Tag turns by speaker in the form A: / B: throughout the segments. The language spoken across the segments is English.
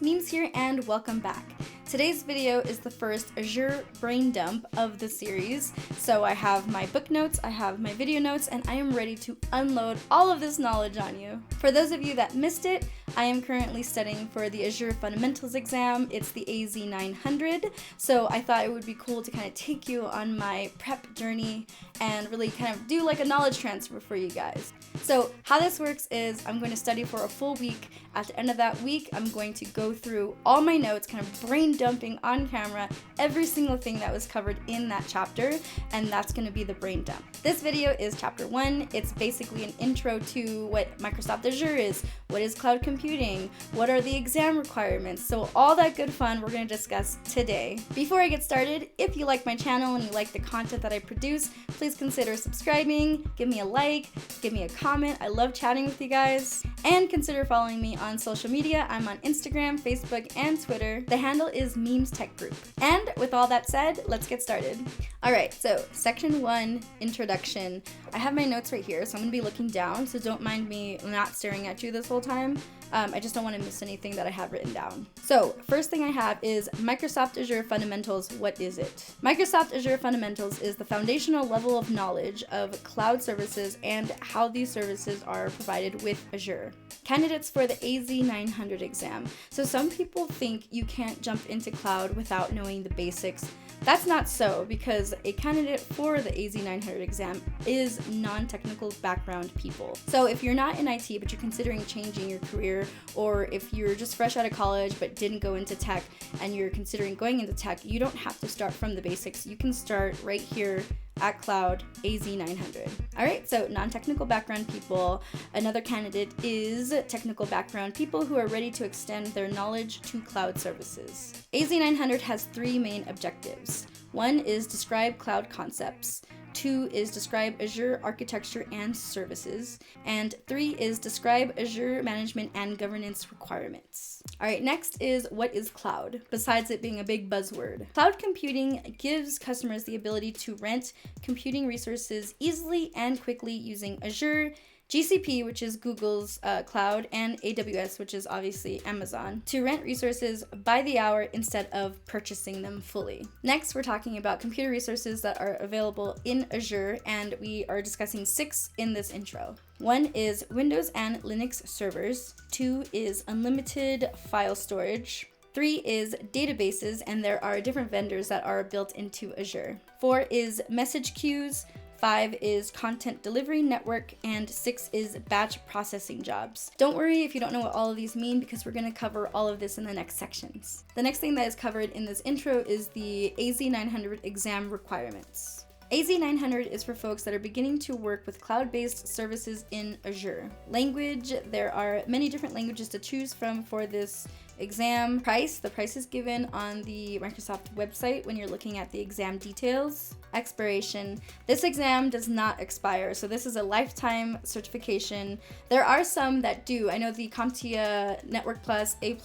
A: Mimz here and welcome back. Today's video is the first Azure brain dump of the series. So I have my book notes, I have my video notes, and I am ready to unload all of this knowledge on you. For those of you that missed it, I am currently studying for the Azure Fundamentals exam. It's the AZ-900. So I thought it would be cool to kind of take you on my prep journey and really kind of do like a knowledge transfer for you guys. So how this works is I'm going to study for a full week. At the end of that week, I'm going to go through all my notes, kind of brain dumping on camera every single thing that was covered in that chapter, and that's going to be the brain dump. This video is chapter 1. It's basically an intro to what Microsoft Azure is, what is cloud computing, what are the exam requirements, so all that good fun we're going to discuss today. Before I get started, if you like my channel and you like the content that I produce, please consider subscribing, give me a like, give me a comment. I love chatting with you guys, and consider following me on social media. I'm on Instagram, Facebook, and Twitter. The handle is Mimz Tech Group. And with all that said, let's get started. All right, so section 1, introduction. I have my notes right here, so I'm gonna be looking down, so don't mind me not staring at you this whole time. I just don't want to miss anything that I have written down. So first thing I have is Microsoft Azure Fundamentals. What is it? Microsoft Azure Fundamentals is the foundational level of knowledge of cloud services and how these services are provided with Azure. Candidates for the AZ-900 exam. So some people think you can't jump into cloud without knowing the basics. That's not so, because a candidate for the AZ-900 exam is non-technical background people. So if you're not in IT but you're considering changing your career, or if you're just fresh out of college but didn't go into tech and you're considering going into tech, you don't have to start from the basics. You can start right here at Cloud AZ-900. All right, so non-technical background people. Another candidate is technical background people who are ready to extend their knowledge to cloud services. AZ-900 has 3 main objectives. 1 is describe cloud concepts. 2 is describe Azure architecture and services, and 3 is describe Azure management and governance requirements. All right, next is what is cloud, besides it being a big buzzword. Cloud computing gives customers the ability to rent computing resources easily and quickly using Azure, GCP, which is Google's cloud, and AWS, which is obviously Amazon, to rent resources by the hour instead of purchasing them fully. Next, we're talking about computer resources that are available in Azure, and we are discussing 6 in this intro. 1 is Windows and Linux servers. 2 is unlimited file storage. 3 is databases, and there are different vendors that are built into Azure. 4 is message queues. 5 is content delivery network, and 6 is batch processing jobs. Don't worry if you don't know what all of these mean, because we're going to cover all of this in the next sections. The next thing that is covered in this intro is the AZ-900 exam requirements. AZ-900 is for folks that are beginning to work with cloud-based services in Azure. Language, there are many different languages to choose from for this exam. Price, the price is given on the Microsoft website when you're looking at the exam details. Expiration, this exam does not expire, so this is a lifetime certification. There are some that do. I know the CompTIA Network Plus, A+,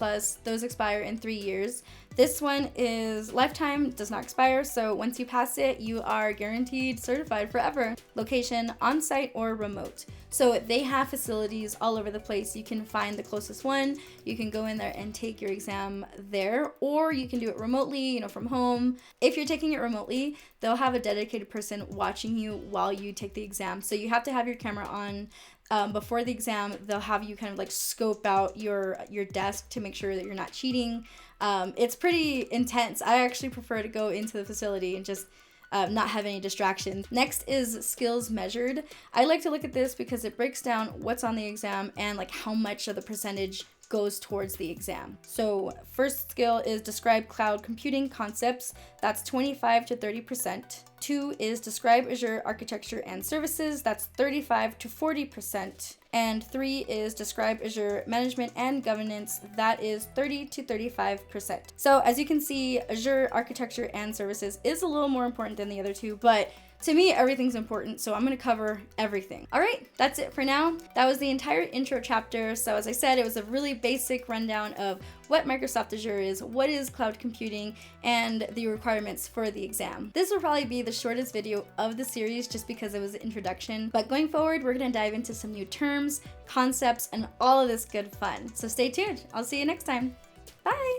A: those expire in 3 years. This one is lifetime, does not expire, so once you pass it, you are guaranteed certified forever. Location, on-site or remote. So they have facilities all over the place. You can find the closest one, you can go in there and take your exam there, or you can do it remotely, from home. If you're taking it remotely, they'll have a dedicated person watching you while you take the exam. So you have to have your camera on. Before the exam, they'll have you kind of like scope out your desk to make sure that you're not cheating. It's pretty intense. I actually prefer to go into the facility and just not have any distractions. Next is skills measured. I like to look at this because it breaks down what's on the exam and like how much of the percentage goes towards the exam. So first skill is describe cloud computing concepts. That's 25 to 30%. 2 is describe Azure architecture and services. That's 35 to 40%. And 3 is describe Azure management and governance. That is 30 to 35%. So as you can see, Azure architecture and services is a little more important than the other 2, but to me, everything's important, so I'm going to cover everything. All right, that's it for now. That was the entire intro chapter. So as I said, it was a really basic rundown of what Microsoft Azure is, what is cloud computing, and the requirements for the exam. This will probably be the shortest video of the series just because it was an introduction, but going forward, we're going to dive into some new terms, concepts, and all of this good fun. So stay tuned. I'll see you next time. Bye!